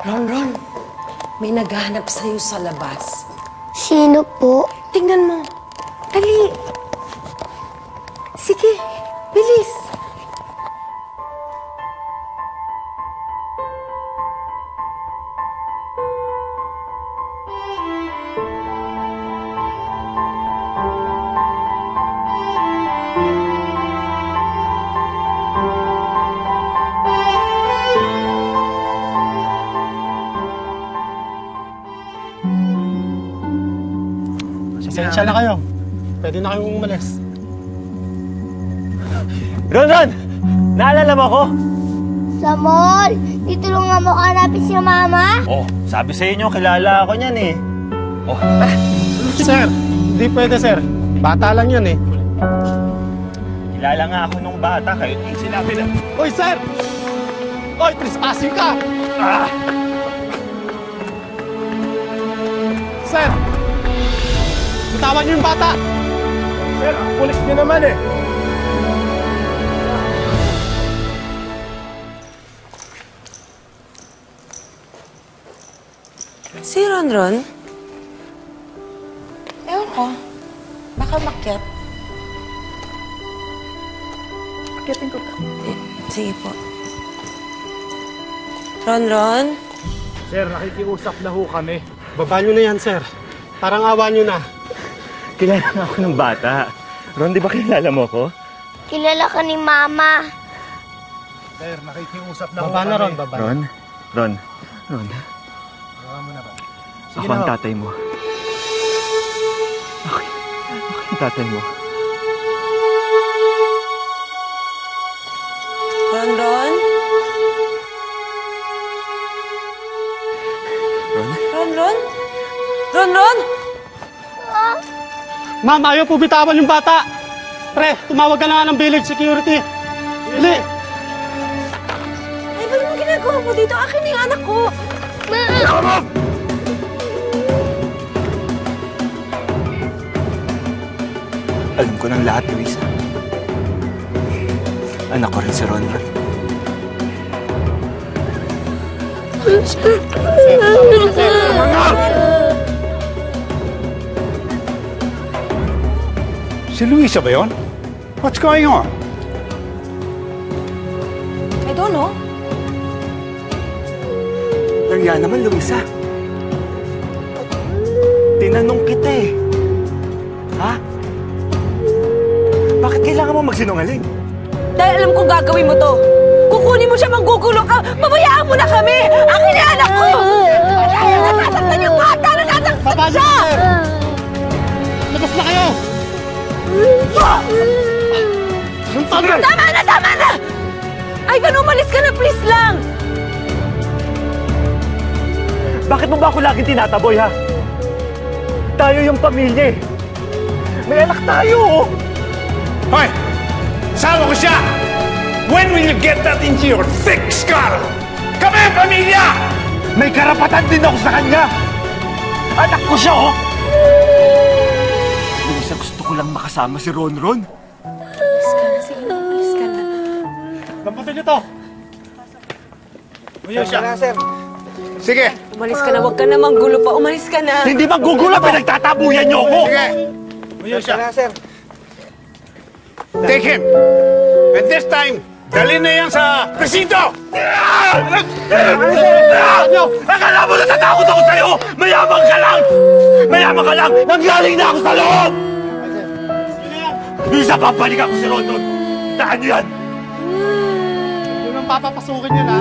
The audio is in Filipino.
Ron, may naghahanap sa'yo sa labas. Sino po? Tingnan mo. Dali. Sige, bilis. Pasensya na kayo. Pwede na kayong umalis. Ron! Naalala mo ako? Sa mall? Ditulungan mo hanapin si Mama? Oh, sabi sa inyo, kilala ako niyan eh. Oh. Sir, hindi pwede, sir. Bata lang yan eh. Kilala nga ako nung bata, kayo yung sinabi lang. Hoy, sir! Hoy, trespassing ka! Ah! Sir! Bitawan niyo yung bata! Sir, ang pulis niyo naman eh. Si Ron? Ewan ko. Baka makyat. Akyatin ko ba? Sige po. Ron? Sir, nakikiusap na ho kami. Baba niyo na yan, sir. Parang awa niyo na. Kilala nga ako ng bata. Ron, di ba kilala mo ko? Kilala ka ni Mama. Sir, nakikiusap na ho Baba kami. na, Ron. Baba. Ron. Baba mo na ba? Ako ang tatay mo. Ako ang tatay mo. Ron? Ron? Ma'am, ayaw po bitawan yung bata! Pre, tumawag ka na nga ng village security. Dali! Ay, ba't mo ginagawa mo dito? Akin na yung anak ko. Alam ko ng lahat, Luisa. Anak ko rin si Ron. Si Luisa ba yun? What's going on? I don't know. Kaya naman, Luisa. Tinanong kita eh. Ha? Bakit kailangan mo magsinungaling? Dahil alam kong gagawin mo to. Kukunin mo siya, manggugulong ka. Mabayaan mo na kami. Akin na anak ko. Nasasaktan yung bata. Nasasaktan Baba niyo, siya. sir! Labas na kayo! Tama na! Ivan, umalis ka na, please lang. Bakit mo ba ako laging tinataboy, ha? Tayo yung pamilya eh. May anak tayo, oh. Hoy! Asawa ko siya! When will you get that into your thick skull? Kami, pamilya! May karapatan din ako sa kanya. Anak ko siya, oh. Luisa, gusto ko lang makasama si Ron. Alis ka na, sige. Alis ka na. Lamputin niyo to! Sige! Umalis ka na, huwag ka na manggulo pa. Umalis ka na. Hindi maggugulo, pinagtatabuyan niyo ako. Sige! Take him! And this time, dali na yan sa presinto! Akala mo natatakot ako sa'yo! Mayabang ka lang! Nanggaling na ako sa loob! Luisa, babalik ako si Ron. Tahan niyo yan! Yun ang papapasukin niyo na.